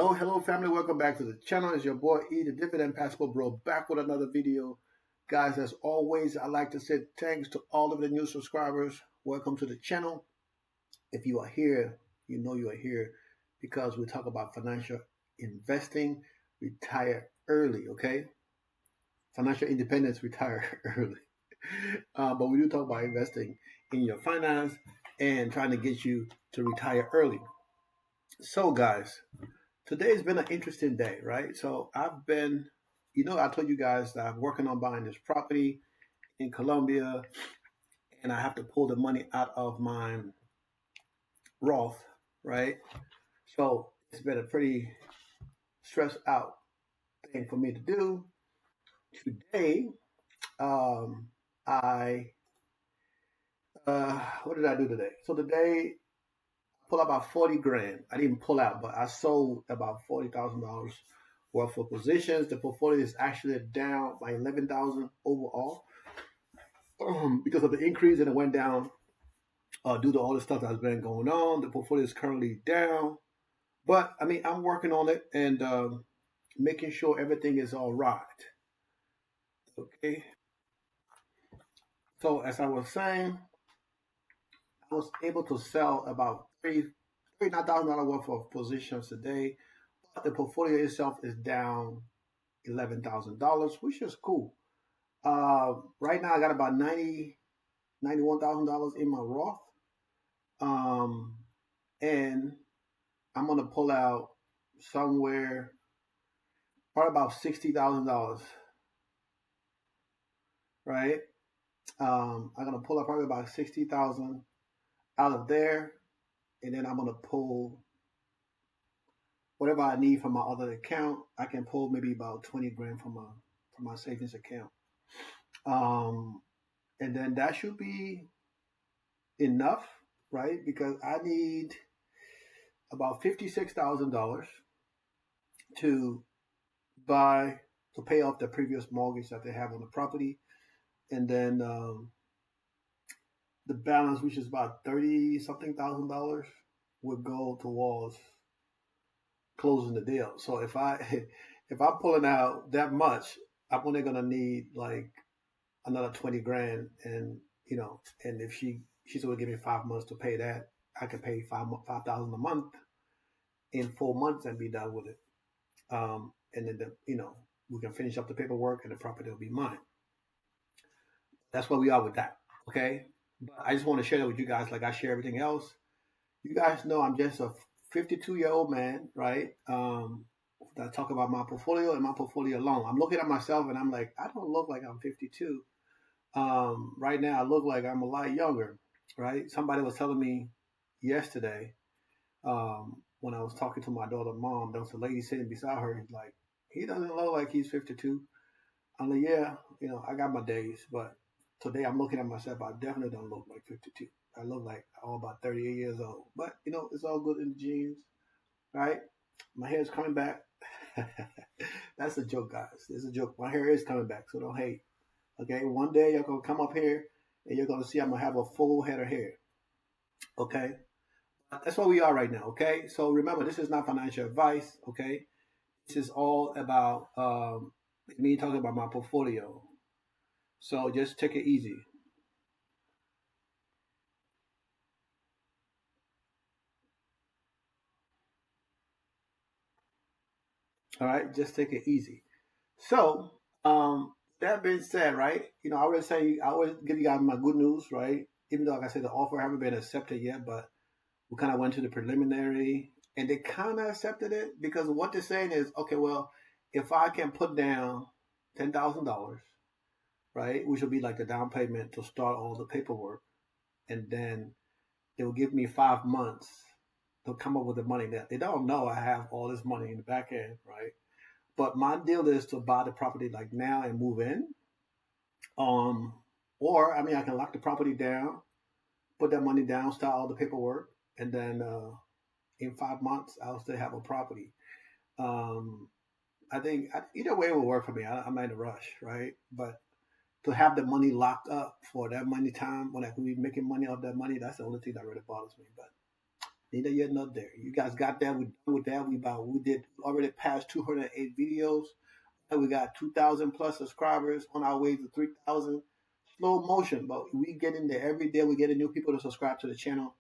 Hello, family. Welcome back to the channel. It's your boy E, the Dividend Passport Bro, back with another video. Guys, as always, I'd like to say thanks to all of the new subscribers. Welcome to the channel. If you are here, you know you are here because we talk about financial investing, retire early, okay? Financial independence, retire early. But we do talk about investing in your finance and trying to get you to retire early. So, guys, today's been an interesting day, right? So I've been, I told you guys that I'm working on buying this property in Colombia, and I have to pull the money out of my Roth, right? So it's been a pretty stressed out thing for me to do. Today, I what did I do today? So today, I pulled out about 40 grand. I didn't pull out, but I sold about $40,000 worth of positions. The portfolio is actually down by 11,000 overall because of the increase, and it went down due to all the stuff that's been going on. The portfolio is currently down, but I mean, I'm working on it and making sure everything is all right. Okay. So as I was saying, I was able to sell about $39,000 worth of positions today. But the portfolio itself is down $11,000, which is cool. Right now, I got about $91,000 in my Roth, um, and I'm gonna pull out somewhere probably about $60,000, right? I'm gonna pull out probably about 60,000 out of there, and then I'm gonna pull whatever I need from my other account. I can pull maybe about 20 grand from my savings account, um, and then that should be enough, right? Because I need about $56,000 to buy to pay off the previous mortgage that they have on the property, and then the balance, which is about 30 something thousand dollars, would go towards closing the deal. So if I if I'm pulling out that much, I'm only gonna need like another 20 grand, and and if she's gonna give me 5 months to pay that, I can pay 5,000 a month in 4 months and be done with it. And then we can finish up the paperwork and the property will be mine. That's where we are with that. Okay. But I just want to share that with you guys, like I share everything else. You guys know I'm just a 52-year-old man, right? That talk about my portfolio and my portfolio alone. I'm looking at myself and I'm like, I don't look like I'm 52. Right now, I look like I'm a lot younger, right? Somebody was telling me yesterday, when I was talking to my daughter's mom, there was a lady sitting beside her. He's like, he doesn't look like he's 52. I'm like, yeah, I got my days, but today I'm looking at myself. I definitely don't look like 52. I look like I'm about 38 years old. But it's all good in the genes, right? My hair is coming back. That's a joke, guys. It's a joke. My hair is coming back, so don't hate. Okay, one day you're gonna come up here and you're gonna see I'm gonna have a full head of hair. Okay, that's where we are right now. Okay, so remember, this is not financial advice. Okay, this is all about me talking about my portfolio. So just take it easy. All right, just take it easy. So, that being said, right? I always give you guys my good news, right? Even though, like I said, the offer haven't been accepted yet, but we kind of went to the preliminary, and they kind of accepted it because what they're saying is, okay, well, if I can put down $10,000, right, which will be like the down payment to start all the paperwork, and then they will give me 5 months to come up with the money. That they don't know I have all this money in the back end, right? But my deal is to buy the property like now and move in. Um, or I mean, I can lock the property down, put that money down, start all the paperwork, and then in 5 months I'll still have a property. Um, I think either way will work for me. I'm not in a rush, right? But to have the money locked up for that money time when I can be making money off that money, that's the only thing that really bothers me. But Neither yet not there. You guys got that? We done with that. We did already past 208 videos. And we got 2,000 plus subscribers on our way to 3,000. Slow motion, but we get in there every day. We getting new people to subscribe to the channel,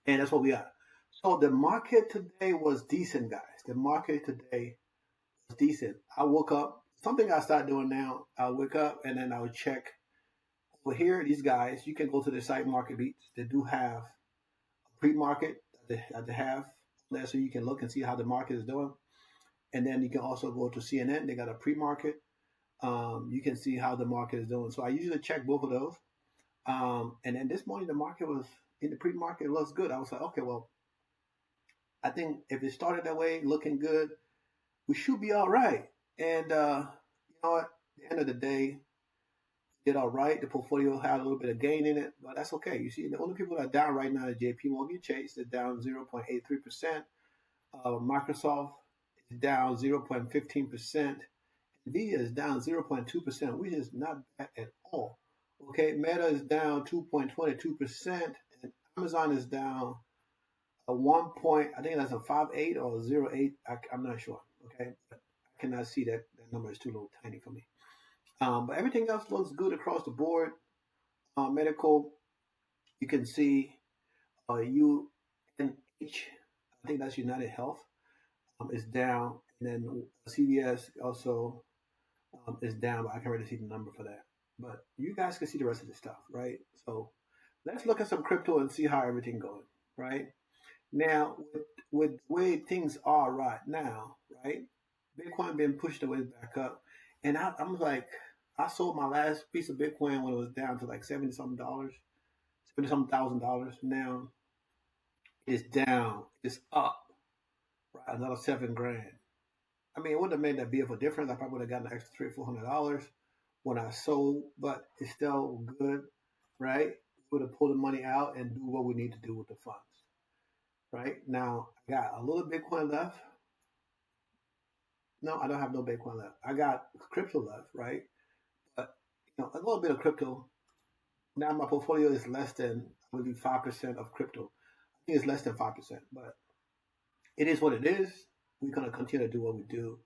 and that's what we are. So the market today was decent, guys. The market today was decent. I woke up. Something I start doing now. I wake up and then I would check over here. These guys, you can go to the site Market Beats. They do have a pre-market that they have there, so you can look and see how the market is doing. And then you can also go to CNN. They got a pre-market. You can see how the market is doing. So I usually check both of those. And then this morning the market was in the pre-market. It looks good. I was like, okay, well, I think if it started that way, looking good, we should be all right. And you know what? At the end of the day, did all right. The portfolio had a little bit of gain in it, but that's okay. You see, the only people that are down right now is JP Morgan Chase. They're down 0.83%. Microsoft is down 0.15%. Nvidia is down 0.2%, which is not bad at all. Okay, Meta is down 2.22%, and Amazon is down a 1 point, I think that's a 5.8 or 0.8. I'm not sure. Okay, but I cannot see that. That number is too little tiny for me. But everything else looks good across the board. Medical, you can see UNH, I think that's United Health, is down, and then CVS also is down, but I can't really see the number for that. But you guys can see the rest of the stuff, right? So let's look at some crypto and see how everything going, right? Now, with the way things are right now, right? Bitcoin been pushed away back up, and I'm like, I sold my last piece of Bitcoin when it was down to like $70 something dollars, $70 something $1,000. Now it's down, it's up, right? Another 7 grand. I mean, it wouldn't have made that big of a difference. I probably would have gotten an extra $300-400 when I sold, but it's still good, right? We would have pulled the money out and do what we need to do with the funds, right? Now, I got a little Bitcoin left. No, I don't have no Bitcoin left. I got crypto left, right? But a little bit of crypto. Now my portfolio is less than, I believe, 5% of crypto. I think it's less than 5%, but it is what it is. We're gonna continue to do what we do.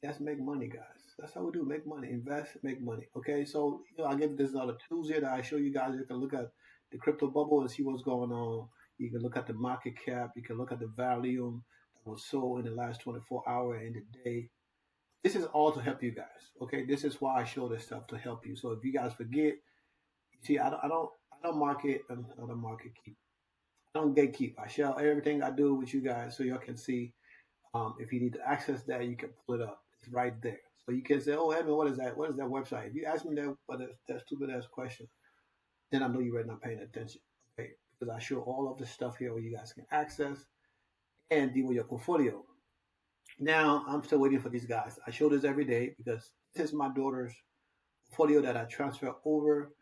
That's make money, guys. That's how we do. Make money, invest, make money. Okay, so I give this other tools here that I show you guys. You can look at the crypto bubble and see what's going on. You can look at the market cap. You can look at the volume that was sold in the last 24 hours in the day. This is all to help you guys. Okay, this is why I show this stuff to help you. So if you guys forget, you see, I don't market. I don't market keep. I don't gatekeep. I share everything I do with you guys so y'all can see. If you need to access that, you can pull it up. It's right there. So you can say, "Oh, Edmund, what is that? What is that website?" If you ask me that stupid ass question, then I know you're really not paying attention. Okay, because I show all of the stuff here where you guys can access and deal with your portfolio. Now I'm still waiting for these guys. I show this every day because this is my daughter's portfolio that I transfer over.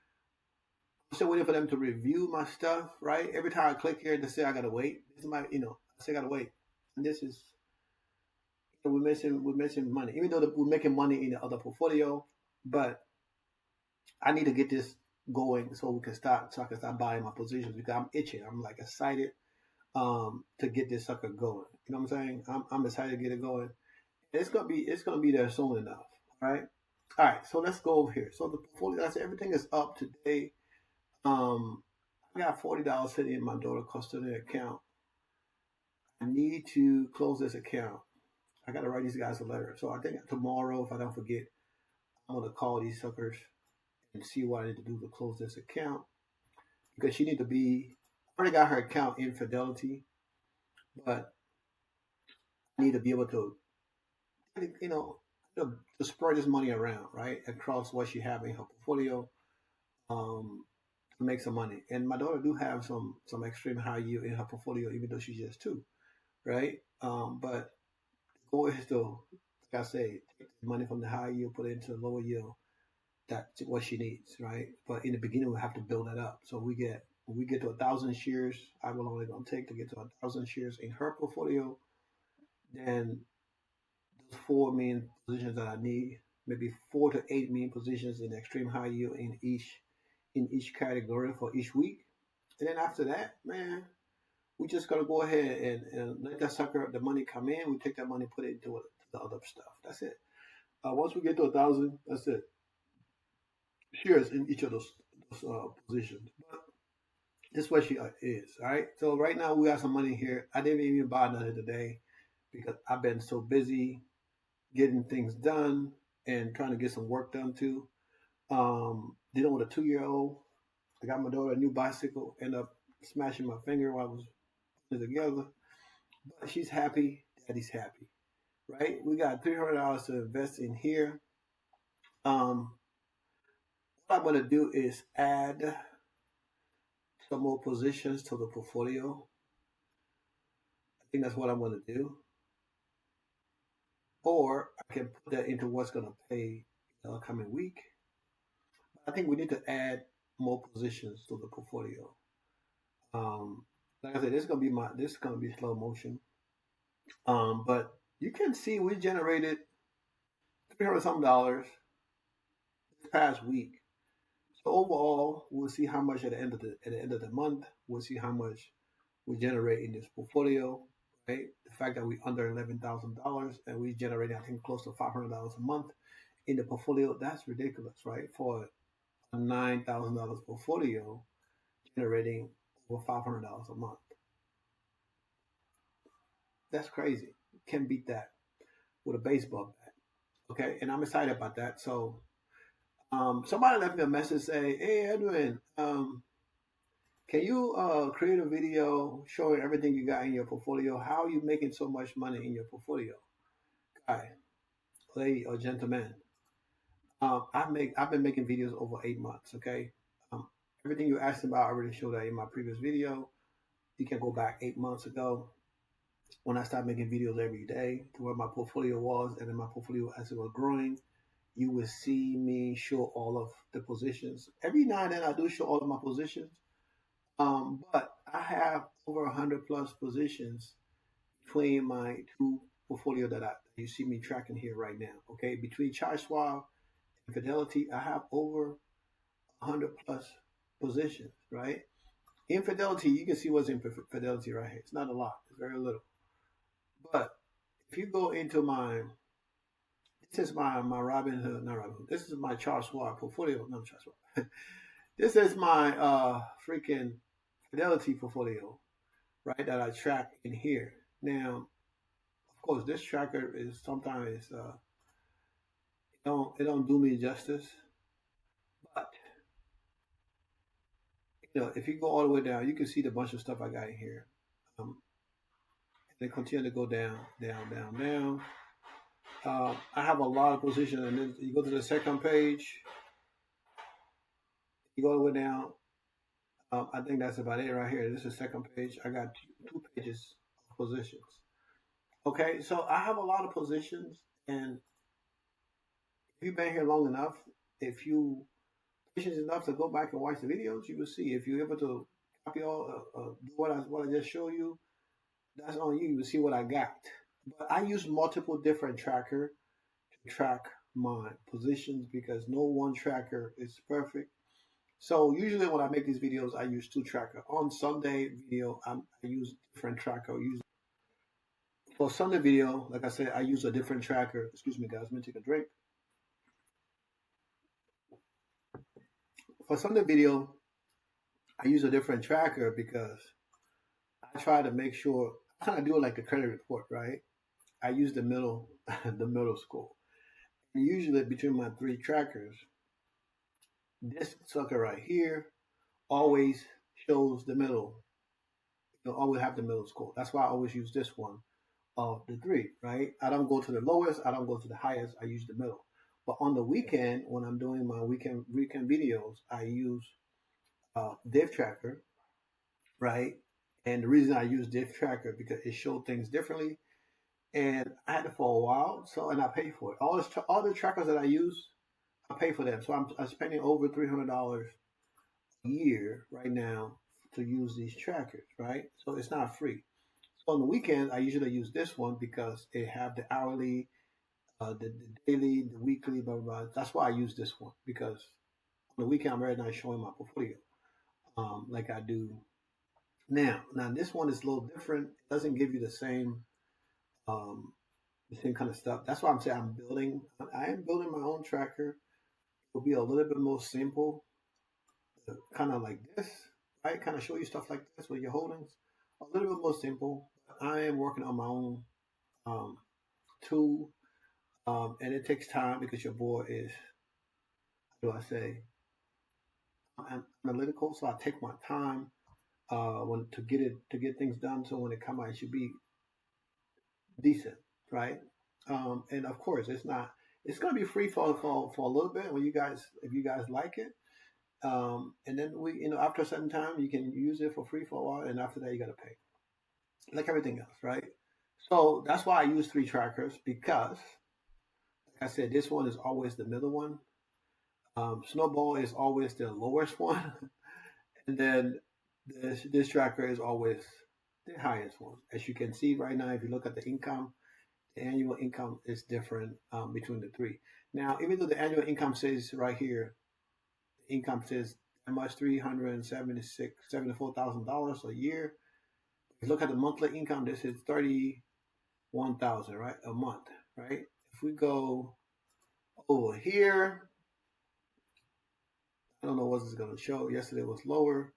I'm still waiting for them to review my stuff. Right? Every time I click here, they say I gotta wait. This is my, I say I gotta wait. And this is we're missing money, even though we're making money in the other portfolio. But I need to get this going so we can start, so I can start buying my positions because I'm itching. I'm like excited to get this sucker going. You know what I'm saying? I'm excited to get it going. It's gonna be there soon enough. All right. All right. So let's go over here. So the portfolio, that's everything is up today. I got $40 sitting in my daughter custodial account. I need to close this account. I got to write these guys a letter. So I think tomorrow, if I don't forget, I'm going to call these suckers and see what I need to do to close this account. Because she need to be, I already got her account in Fidelity, but I need to be able to, you know, to spread this money around, right? Across what she have in her portfolio to make some money. And my daughter do have some extreme high yield in her portfolio, even though she's just two, right? But goal is to, like I say, take the money from the high yield, put it into the lower yield. That's what she needs, right? But in the beginning, we have to build that up. So when we get to 1,000 shares, I will only gonna take to get to 1,000 shares in her portfolio. Then those four main positions that I need, maybe 4 to 8 main positions in extreme high yield in each category for each week. And then after that, man, we're just gonna go ahead and let that sucker, the money come in. We take that money, put it into the other stuff. That's it. Once we get to 1,000, that's it. Shares in each of those positions. But this is what she is. All right. So right now we got some money here. I didn't even buy nothing today because I've been so busy getting things done and trying to get some work done too. Dealing with a 2-year-old. I got my daughter a new bicycle. End up smashing my finger while I was putting it together. But she's happy. Daddy's happy. Right? We got $300 to invest in here. Um, what I'm gonna do is add some more positions to the portfolio. I think that's what I'm gonna do. Or I can put that into what's gonna pay the coming week. I think we need to add more positions to the portfolio. Um, like I said, this is gonna be slow motion. But you can see we generated $300 this past week. So overall, we'll see how much at the end of the month. We'll see how much we generate in this portfolio. Right, the fact that we under $11,000 and we generate, I think, close to $500 a month in the portfolio. That's ridiculous, right? For a $9,000 portfolio, generating over $500 a month. That's crazy. Can't beat that with a baseball bat. Okay, and I'm excited about that. So, somebody left me a message saying, "Hey, Edwin, can you create a video showing everything you got in your portfolio? How are you making so much money in your portfolio?" Guy, lady, or gentleman, I've been making videos over 8 months. Okay, um, everything you asked about, I already showed that in my previous video. You can go back 8 months ago when I started making videos every day to where my portfolio was, and then my portfolio as it was growing. You will see me show all of the positions. Every now and then I do show all of my positions. But I have over 100 plus positions between my two portfolio that you see me tracking here right now. Okay, between Charge Swab and Fidelity, I have over 100 plus positions. Right, in Fidelity, you can see what's in Fidelity right here. It's not a lot. It's very little. But if you go into this is my Robinhood, not Robinhood. This is my Charles Schwab portfolio. No, Charles Schwab. This is my freaking Fidelity portfolio, right? That I track in here. Now, of course, this tracker is sometimes it don't do me justice. But if you go all the way down, you can see the bunch of stuff I got in here. Um, they continue to go down, down, down, down. I have a lot of positions, and then you go to the second page. You go all the way down. I think that's about it right here. This is the second page. I got two pages of positions. Okay, so I have a lot of positions, and if you've been here long enough, if you patient enough to go back and watch the videos, you will see. If you're able to copy all do what I just showed you, that's on you. You will see what I got. But I use multiple different tracker to track my positions because no one tracker is perfect. So usually when I make these videos, I use two tracker. On Sunday video, I use different tracker. For Sunday video, like I said, I use a different tracker. Excuse me, guys. Let me take a drink. For Sunday video, I use a different tracker because I try to make sure I kind of do it like a credit report, right? I use the middle, the middle score. And usually between my three trackers, this sucker right here always shows the middle. You'll always have the middle score. That's why I always use this one of the three, right? I don't go to the lowest, I don't go to the highest, I use the middle. But on the weekend, when I'm doing my weekend videos, I use Div Tracker, right? And the reason I use Div Tracker because it shows things differently, and I had it for a while, so and I pay for it. All the trackers that I use, I pay for them. So I'm spending over $300 a year right now to use these trackers, right? So it's not free. So on the weekend, I usually use this one because it have the hourly, the daily, the weekly, blah, blah, blah. That's why I use this one because on the weekend, I'm very not showing my portfolio like I do Now this one is a little different. It doesn't give you um, the same kind of stuff. That's why I'm saying I'm building. I am building my own tracker. It'll be a little bit more simple, kind of like this, right? Kind of show you stuff like this with your holdings. A little bit more simple. I am working on my own um, tool, and it takes time because your boy is, how do I say, analytical. So I take my time when to get things done. So when it come out, it should be decent, right? And of course, it's not. It's going to be free for a little bit when you guys, if you guys like it. And then after a certain time, you can use it for free for a while, and after that, you got to pay, like everything else, right? So that's why I use three trackers because, like I said, this one is always the middle one. Snowball is always the lowest one, and then this tracker is always the highest one. As you can see right now, if you look at the income, the annual income is different between the three. Now, even though the annual income says right here, the income says how much, $374,000 a year. If you look at the monthly income, this is 31,000, right, a month, right? If we go over here, I don't know what it's going to show. Yesterday was lower.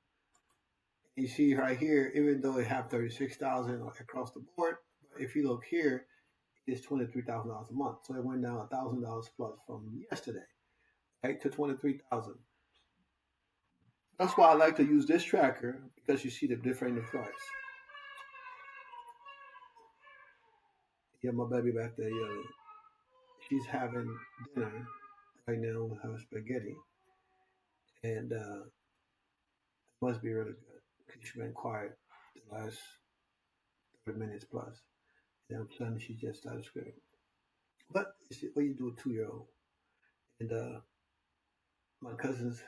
You see right here, even though it have 36,000 across the board, if you look here, it's $23,000 a month. So it went down $1,000 plus from yesterday, right, to 23,000. That's why I like to use this tracker because you see the difference in the price. Yeah, my baby back there, yeah, she's having dinner right now with her spaghetti, and it must be really good because she's been quiet the last 30 minutes plus. And I'm suddenly she just started screaming. But you see, what you do with a 2 year old, and my cousin's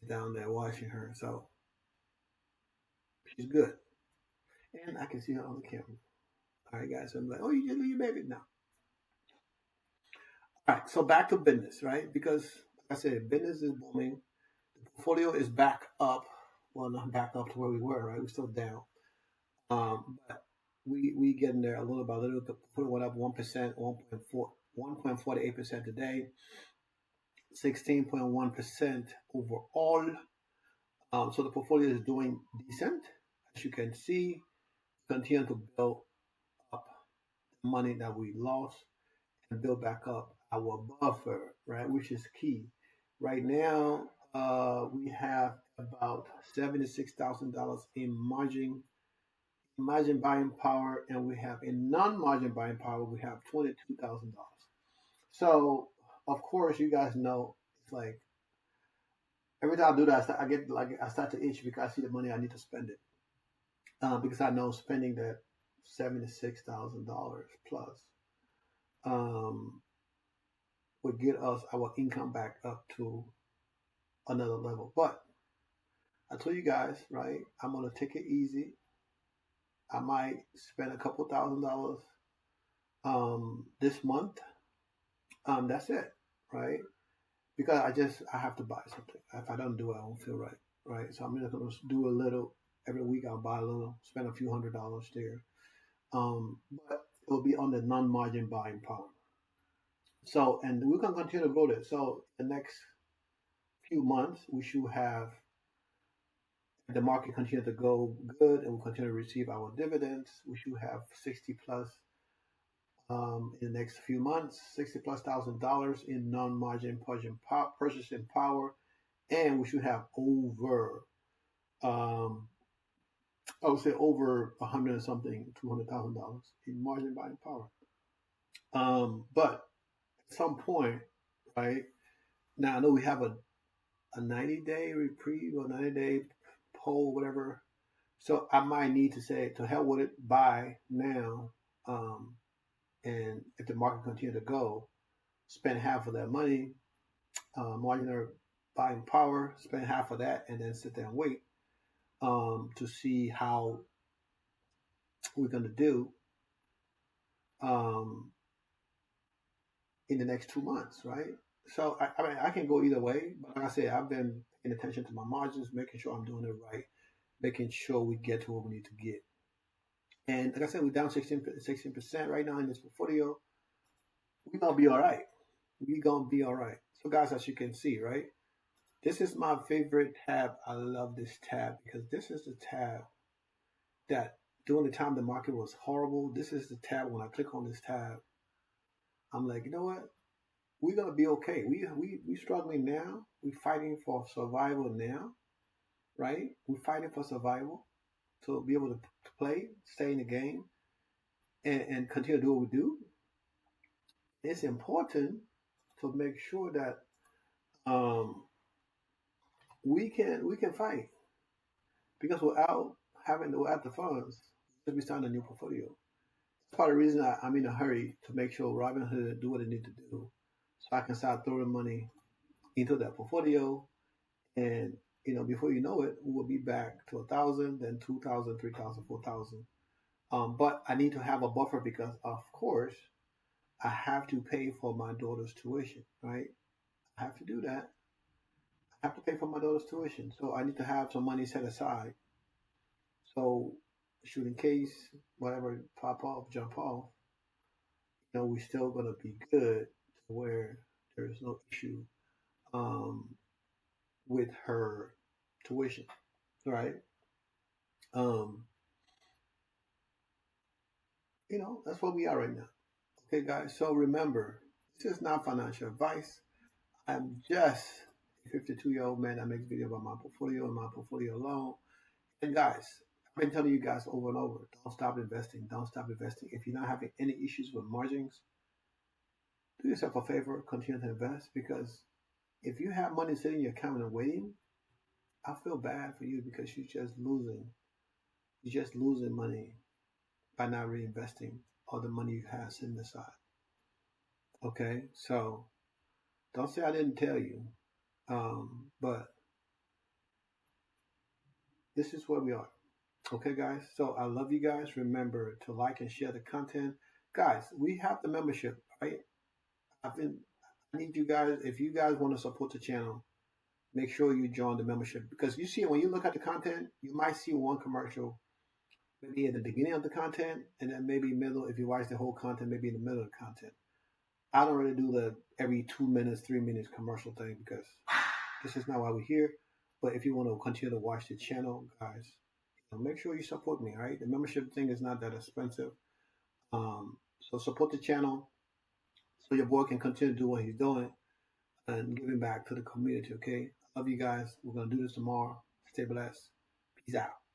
is down there watching her, so she's good, and I can see her on the camera. All right, guys. So I'm like, oh, you just leave your baby now. All right, so back to business, right? Because like I said, business is booming. The portfolio is back up. Well, not back up to where we were, right? We're still down. But we getting there a little by little. The portfolio went up 1%, 1.48% today, 16.1% overall. So the portfolio is doing decent. As you can see, continue to build up the money that we lost and build back up our buffer, right? Which is key. Right now, we have about $76,000 in margin buying power, and we have in non-margin buying power, we have $22,000. So, of course, you guys know it's like every time I do that, I start to itch because I see the money I need to spend it. Because I know spending that $76,000 plus um, would get us our income back up to another level. But I told you guys, right? I'm gonna take it easy. I might spend a couple $1,000 this month. That's it, right? Because I have to buy something. If I don't do it, I won't feel right, right? So I'm just gonna do a little every week. I'll buy a little, spend a few $100s there. But it will be on the non-margin buying power. So, and we can continue to grow this. So, the next few months, we should have the market continue to go good, and we'll continue to receive our dividends. We should have 60 plus in the next few months, 60 plus $1,000 in non-margin purchasing power, and we should have over, um, I would say over 100 and something, $200,000 in margin buying power. But at some point, right now, I know we have a 90-day reprieve or 90-day poll, whatever. So I might need to say, to hell with it, buy now. Um, and if the market continue to go, spend half of that money, marginal buying power, spend half of that, and then sit there and wait to see how we're going to do um, in the next 2 months, right? So I mean, I can go either way, but like I said, I've been paying attention to my margins, making sure I'm doing it right. making sure we get to what we need to get. And like I said, we're down 16% right now in this portfolio. We're gonna be all right. We're gonna be all right. So guys, as you can see, right? This is my favorite tab. I love this tab because this is the tab that during the time the market was horrible, this is the tab when I click on this tab, I'm like, you know what? We're gonna be okay. We struggling now. We're fighting for survival now, right? We're fighting for survival to be able to play, stay in the game, and continue to do what we do. It's important to make sure that um, we can fight because without the funds, we start a new portfolio. That's part of the reason I'm in a hurry to make sure Robinhood do what it need to do, so I can start throwing money into that portfolio. And before you know it, we will be back to 1,000, then 2,000, 3,000, 4,000. But I need to have a buffer because, of course, I have to pay for my daughter's tuition, right? I have to do that. I have to pay for my daughter's tuition, so I need to have some money set aside. So, shoot, in case whatever pop off, jump off, we're still gonna be good to where there's no issue um, with her tuition, right? Um, that's where we are right now. Okay, guys. So remember, this is not financial advice. I'm just a 52-year-old man that makes videos about my portfolio and my portfolio alone. And guys, I've been telling you guys over and over, don't stop investing. Don't stop investing. If you're not having any issues with margins, do yourself a favor, continue to invest because if you have money sitting in your account and waiting, I feel bad for you because you're just losing. You're just losing money by not reinvesting all the money you have sitting aside. Okay, so don't say I didn't tell you. But this is where we are. Okay, guys. So I love you guys. Remember to like and share the content, guys. We have the membership, right? I've been. I need you guys. If you guys want to support the channel, make sure you join the membership because you see when you look at the content, you might see one commercial maybe at the beginning of the content, and then maybe middle. If you watch the whole content, maybe in the middle of the content. I don't really do the every 2 minutes, 3 minutes commercial thing because this is not why we're here. But if you want to continue to watch the channel, guys, make sure you support me. All right, the membership thing is not that expensive. So support the channel so your boy can continue to do what he's doing and giving back to the community. Okay, love you guys. We're gonna do this tomorrow. Stay blessed. Peace out.